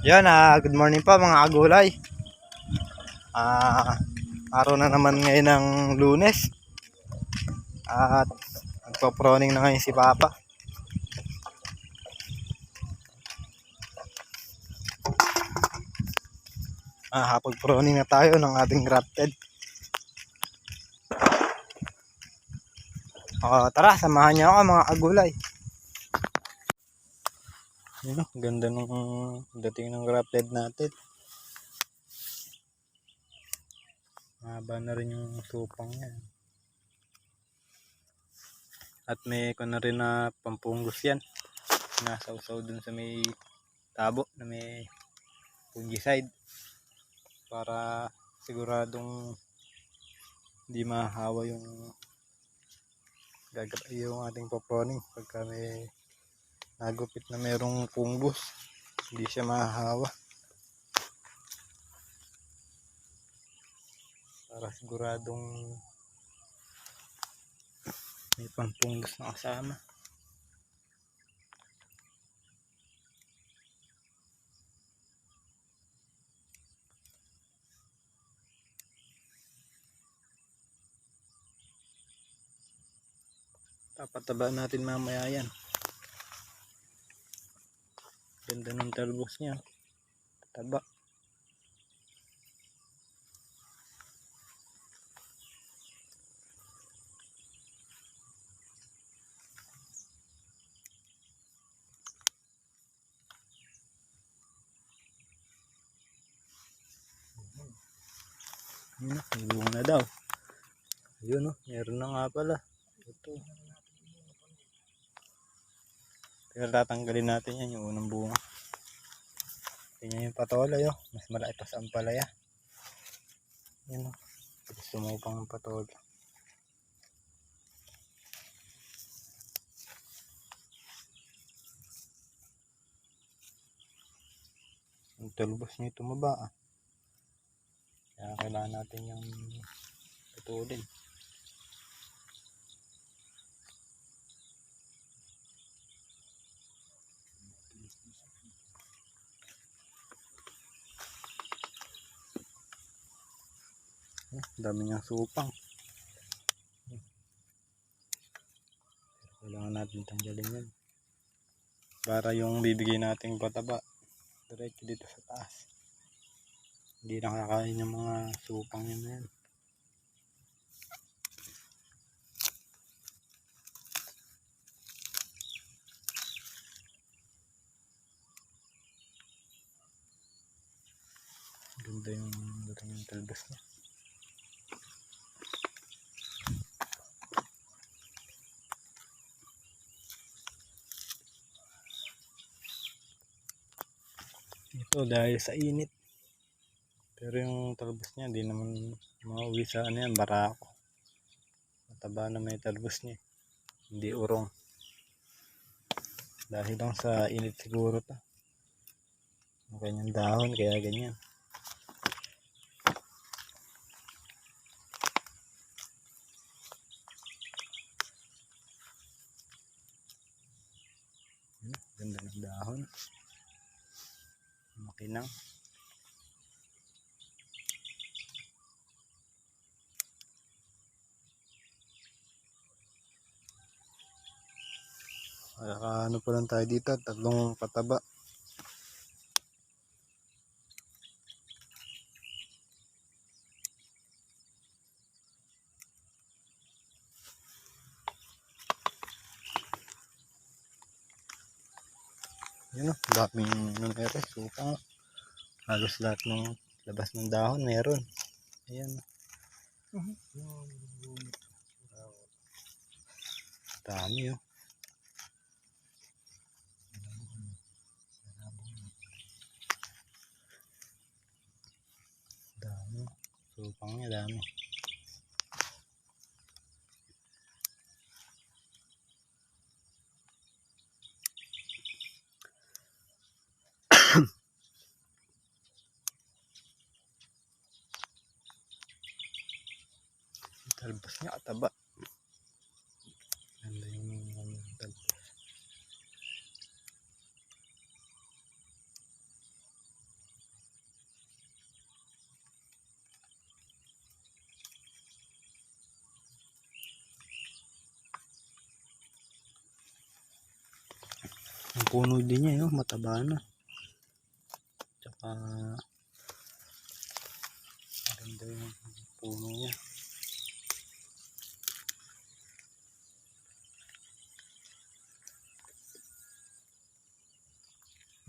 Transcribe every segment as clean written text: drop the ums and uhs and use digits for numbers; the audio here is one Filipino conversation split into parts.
Yan, good morning pa mga agulay. Ah, Araw na naman ngayon ng Lunes. At nagpo-proning na ngayon si Papa. Hapag-proning na tayo ng ating grafted. Tara, samahan niyo ako mga agulay. Yun, ganda nung dating ng grafted natin. Mahaba na rin yung tupang niya. At may ko na rin na pampunggos yan. Nasaw-saw dun sa may tabo na may fungicide. Para siguradong hindi mahawa yung ating poproning pagka may nagupit na merong fungus, hindi siya mahahawa, para siguradong may pangfungus na kasama. Papataba natin mamaya yan. Ganda ng talbos niya, taba. Yun na, may bunga na daw. Ayun o, meron na nga pala. Ito. Pero tatanggalin natin yan, yung unang bunga. Tingnan yung patolay o, mas malaki pa sa ampalaya. Yun o, sumupang ang patolay. Ang talbos niya tumaba . Kaya kailangan natin yung putulin. Dami niyang supang. Kailangan natin tanggalin yan para yung bibigay nating pataba diretso dito sa taas. Hindi nakakain yung mga supang yun na yan. Ganda yung dating yung talbos niya. Ito dahil sa init. Pero yung talbos niya hindi naman mauwi sa ano yan, barako. Mataba na may talbos niya. Hindi urong. Dahil lang sa init siguro to. Ang kanyang dahon kaya ganyan. Ganda ng dahon. Makinang. Ano pa lang tayo dito, 3 pataba. Yun o, daming numero, supang. Halos lahat ng labas ng dahon meron. Ayan. Dami o. Dami. Supang niya dami. Talbos niya kataba. Ganda yung talbos. Ang puno din niya, yun, mataba na. Tsaka maganda yung puno niya.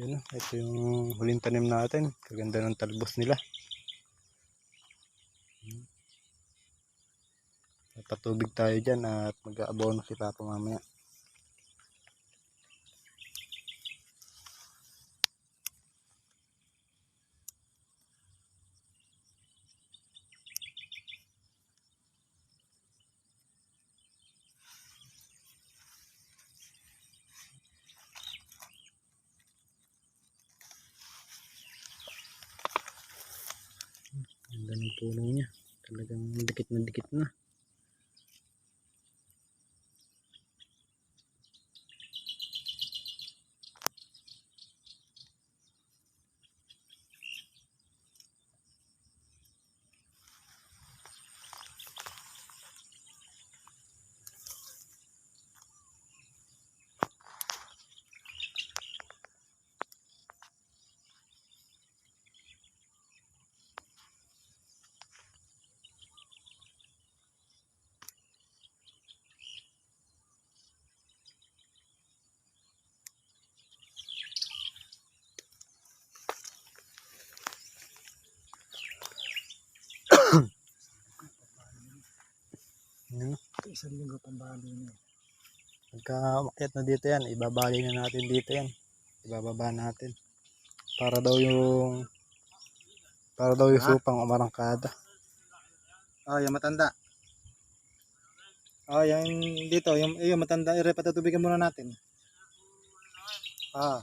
Yun, ito yung huling tanim natin. Kaganda ng talbos nila. Patubig tayo dyan at mag-aabono si Papa mamaya. Ang ganang puno niya. Talagang dikit na dikit na. Isang linggo pambali na. Pagka umakyat na dito yan, ibabagay na natin dito yan. Ibababa natin. Para daw yung supang umarangkada. Oh, yung matanda. Oh, yung dito, yung matanda, patatubigan muna natin. Ah.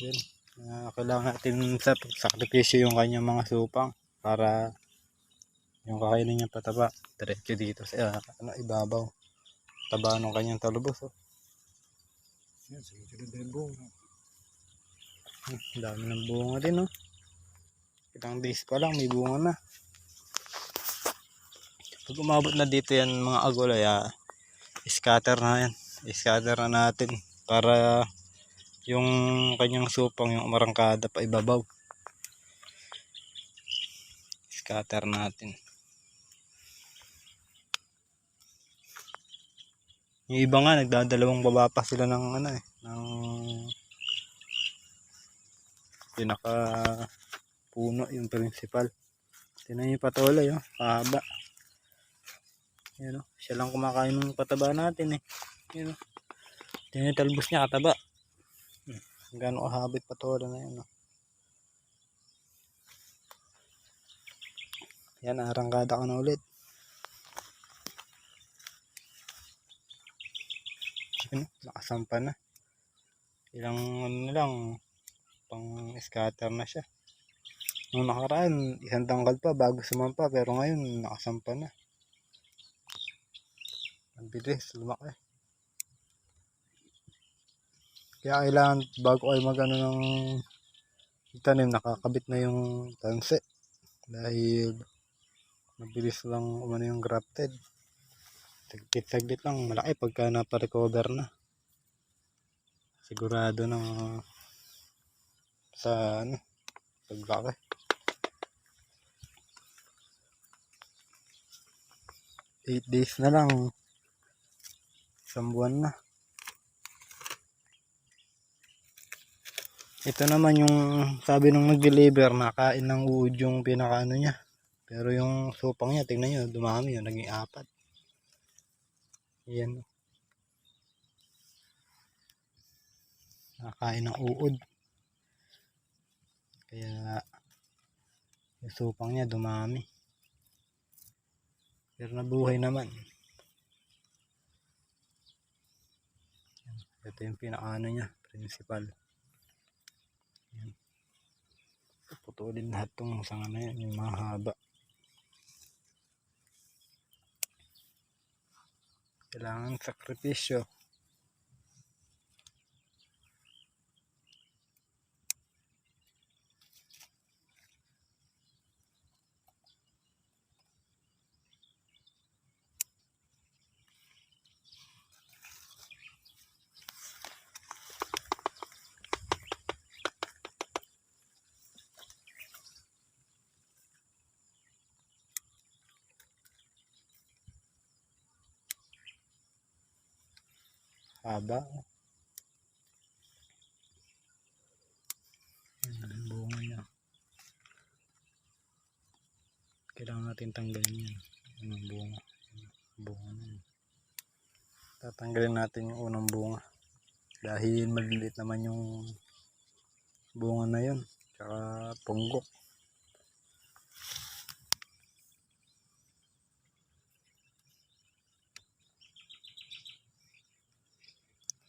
Yun. Kailangan natin sa sakripisyo yung kanyang mga supang para yung kakainin niya pataba diretso dito sa ibabaw. Taba ng kanyang talubos. Oh. Yan, sige ng bunga. Dami ng bunga din. Oh. Ilang days pa lang may bunga na. Pag umabot na dito yan mga agulay, scatter na yan. Scatter na natin para yung kanyang supang yung umarangkada pa ibabaw. Scatter natin. Yung iba nga nagdadalawang baba pa sila ng ng pinaka puno yung principal. Tingnan yung patuloy, oh, pahaba. Yan, oh, siya lang kumakain ng pataba natin eh. Yan, oh. Tingnan yung talbos niya kataba. Gano'ng kahabit patuloy na yan, oh. Yan, arangkada ka na ulit. Yan, nakasampa na. Ilang na lang pang scatter na siya. Nung nakaraan, isang tangkal pa bago sumampa, pero ngayon nakasampa na. Ang bilis, lumaki. Kaya kailangan bago kayo magano ng tanim, nakakabit na yung tanse. Dahil mabilis lang umano yung grafted. Saglit lang, malaki pagka naparecover na. Sigurado na sa paglaki. 8 days na lang, isang buwan na. Ito naman yung sabi nung nag-deliver, nakain ng uod yung pinakaano niya. Pero yung supang niya, tingnan nyo, dumami yun, naging 4. Yan. Nakain ng uod. Kaya yung supang niya dumami. Pero nabuhay naman. Ito yung pinakaano niya, principal. Yan. Putulin lahat tong sanga na yan, yung mga haba. Kailangan sakripisyo. Haba. Ayan, ang bunga niya. Kailangan natin tanggalin yan. Ayan ang bunga. Bunga na yun. Tatanggalin natin yung unang bunga. Dahil maliliit naman yung bunga na yun. Tsaka punggok.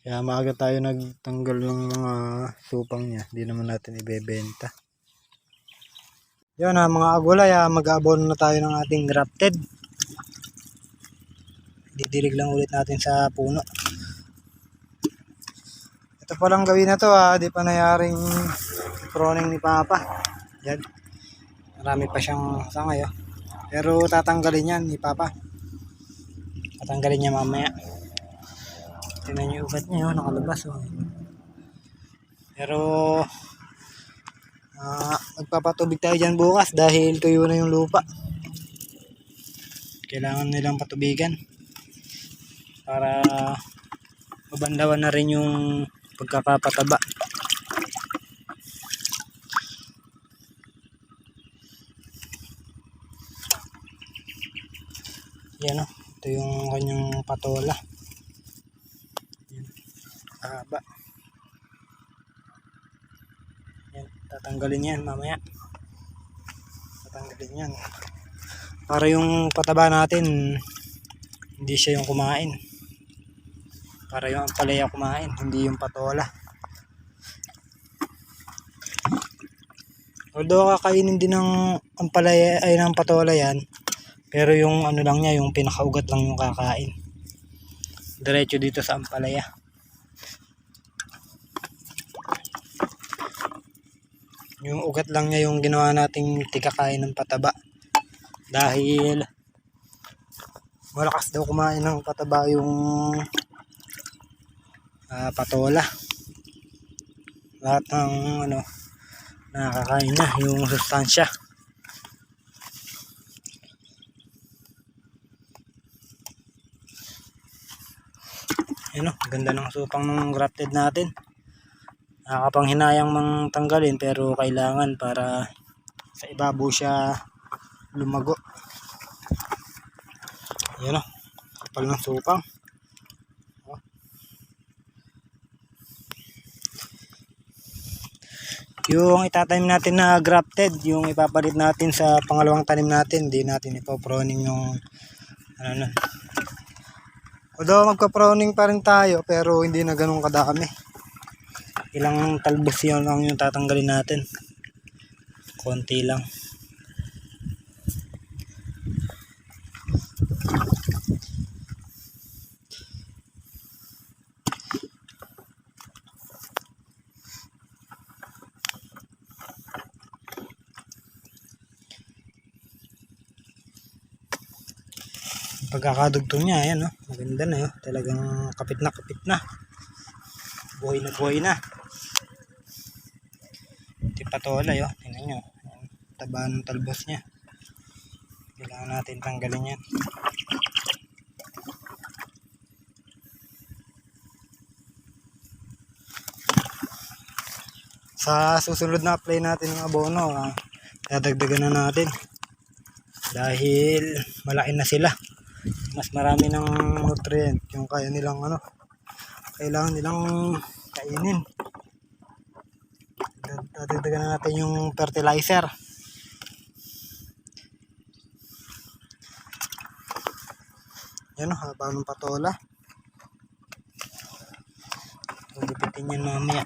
Kaya maaga tayo nagtanggal ng mga supang niya. Hindi naman natin ibebenta. Yun mga agulay, mag-aabono na tayo ng ating grafted. Didirig lang ulit natin sa puno. Ito palang gawin na to, di pa nayaring proning ni Papa. Yan. Marami pa siyang sangay. Pero tatanggalin yan ni Papa. Tatanggalin niya mamaya. Tingnan niyo yung ugat niya, nakalabas. Pero magpapatubig tayo dyan bukas dahil tuyo na yung lupa. Kailangan nilang patubigan para mabandawan na rin yung pagkakapataba. Yan ito yung kanyang patola. Yan, haba. Yan, tatanggalin yan mamaya. Tatanggalin yan para yung pataba natin hindi siya yung kumain. Para yung ampalaya kumain, hindi yung patola. Although kakainin din ng ampalaya ay ng patola yan, pero yung ano lang niya, yung pinakaugat lang yung kakain. Diretso dito sa ampalaya. Yung ugat lang niya yung ginawa nating tigakain ng pataba. Dahil malakas daw kumain ng pataba yung patola. Lahat ng nakakain na yung sustansya. Yan ganda ng supang ng grafted natin. Nakakapanghinayang mang tanggalin pero kailangan para sa ibabaw siya lumago. Yan kapal ng supang. Yung itatanim natin na grafted, yung ipapalit natin sa pangalawang tanim natin, hindi natin ipo-pruning yung Although magpa-pruning pa rin tayo pero hindi na ganun kadami. Ilang talbos yun lang yung tatanggalin natin. Konti lang. Pagkakadugtong niya, ayan maganda na talagang kapit na. Buhay na. Ito patola tingnan nyo. Taba ng talbos niya. Kailangan natin tanggalin yan. Sa susunod na apply natin ng abono, dadagdagan na natin. Dahil malaki na sila. Mas marami ng nutrient yung kaya nilang kailangan nilang kainin. Dadagdagan na natin yung fertilizer. Yan haba ng patola. Gugupitin yan mamaya.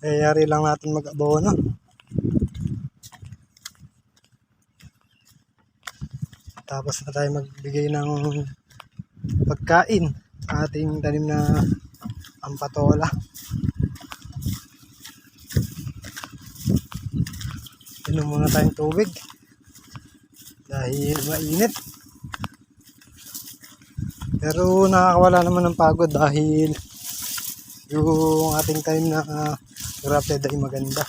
Kayari lang natin mag-abono. Tapos na tayo magbigay ng pagkain sa ating tanim na ampatola. Inom muna tayong tubig dahil mainit. Pero nakakawala naman ng pagod dahil yung ating time na grafted ay maganda.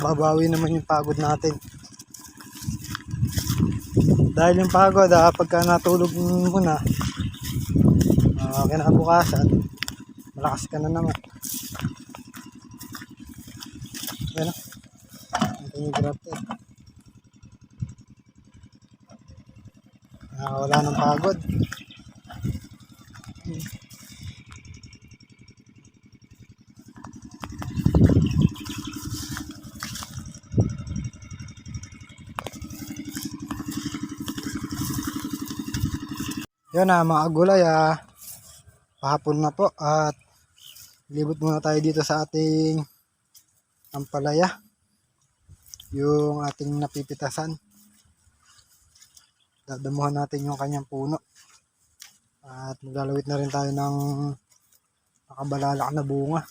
Babawi naman yung pagod natin. Dahil yung pagod, pagka natulog mo na, kinabukasan, malakas ka na naman. Yan o. Ito yung grafted. Wala ng pagod. Yan na mga gulay, pahapon na po at libot muna tayo dito sa ating ampalaya, yung ating napipitasan. Dadamuhan natin yung kanyang puno at maglalawit na rin tayo ng nakabalalak na bunga.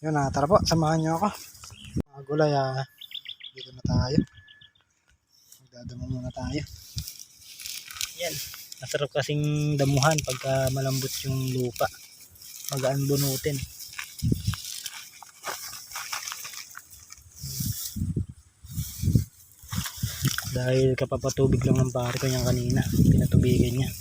Yun na, tara po, samahan nyo ako mga gulay. Dito na tayo, magdadamo muna tayo. Yan, masarap kasing damuhan pagka malambot yung lupa, magaan bunutin. Dahil kapapatubig lang ng pare ko niyang kanina, pinatubigan niya.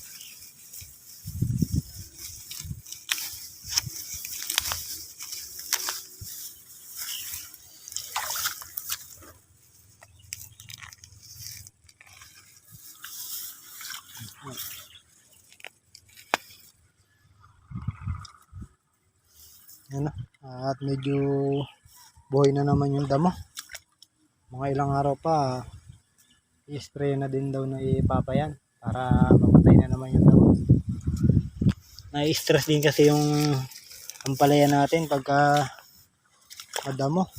Yan, at medyo buhay na naman yung damo. Mga ilang araw pa, i-spray na din daw na ipapayan para mamatay na naman yung damo. Na-stress din kasi yung ampalaya natin pagka madamo.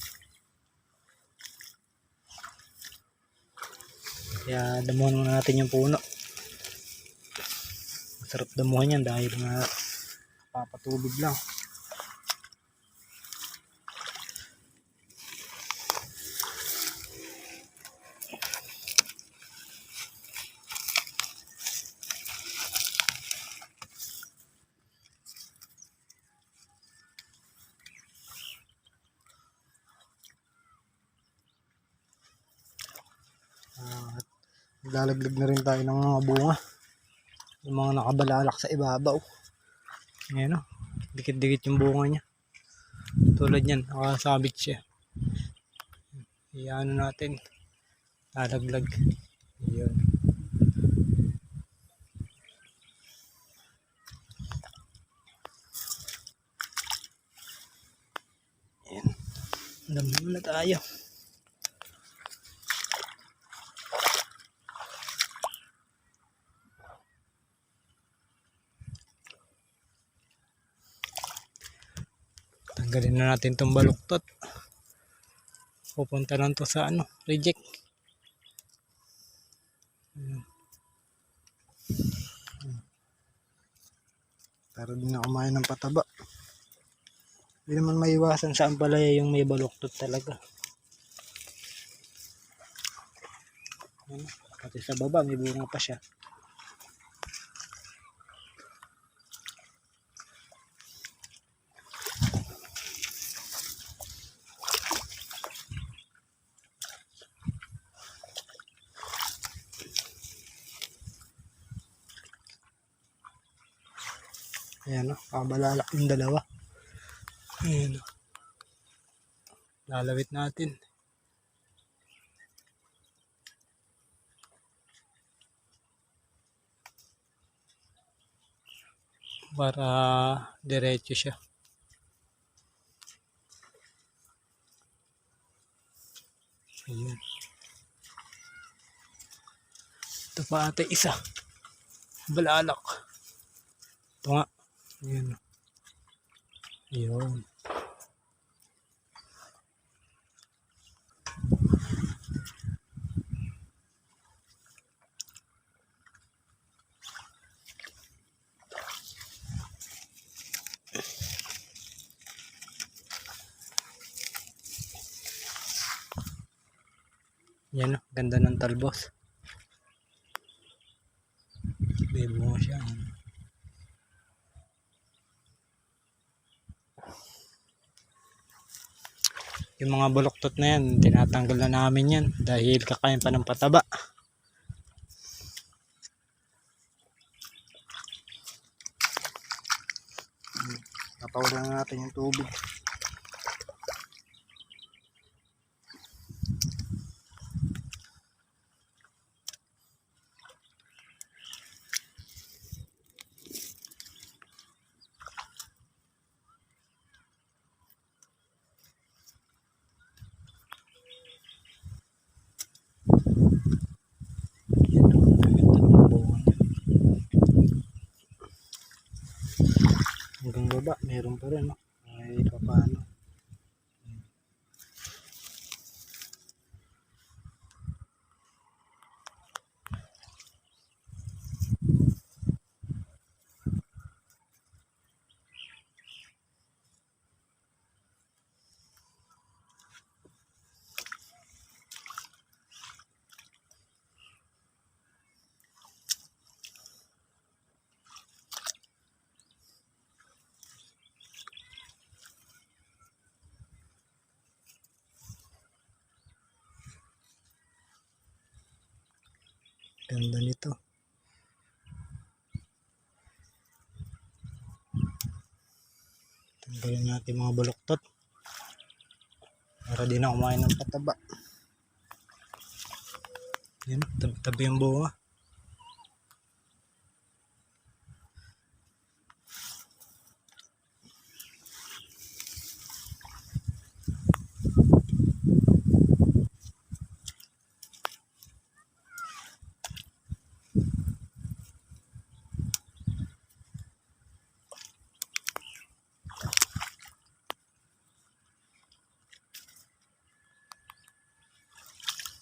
Kaya damuhan muna natin yung puno. Masarap damuhan yan dahil nga papatubig lang. Lalaglag na rin tayo ng mga bunga, yung mga nakabalalak sa ibabaw. Ayan o, dikit-dikit yung bunga niya. Tulad yan, nakasabit siya. Iyan natin, lalaglag. Ayan. Ayan, dami muna tayo. Tanggalin na natin itong baluktot. Pupunta lang to sa reject. Para din na kumain ng pataba. Hindi naman maiwasan sa ampalaya yung may baluktot talaga. Pati sa baba may bunga pa siya. Ayan o, kabalalak yung dalawa. Ayan o. Lalawit natin. Para diretso siya. Ayan. Ito pa ate isa. Balalak. Ito nga. Ayan. Yun. Yan, oh, ganda ng talbos. Babe mo siya. Yung mga buloktot na yan, tinatanggal na namin yan dahil kakain pa ng pataba. Napawalan na natin yung tubig. Hanggang baba, meron pa rin, no? Ay, paano? Ganda nito. Tanggalin natin mga baluktot para di na kumain ng pataba. Yan, tabi yung bunga.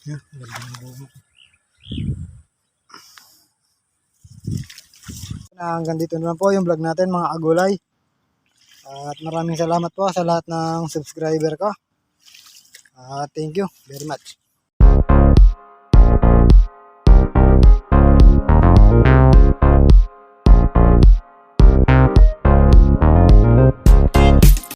Yan, ganda yung bunga. Hanggang dito na lang po yung vlog natin mga agulay. At maraming salamat po sa lahat ng subscriber ko. Thank you very much.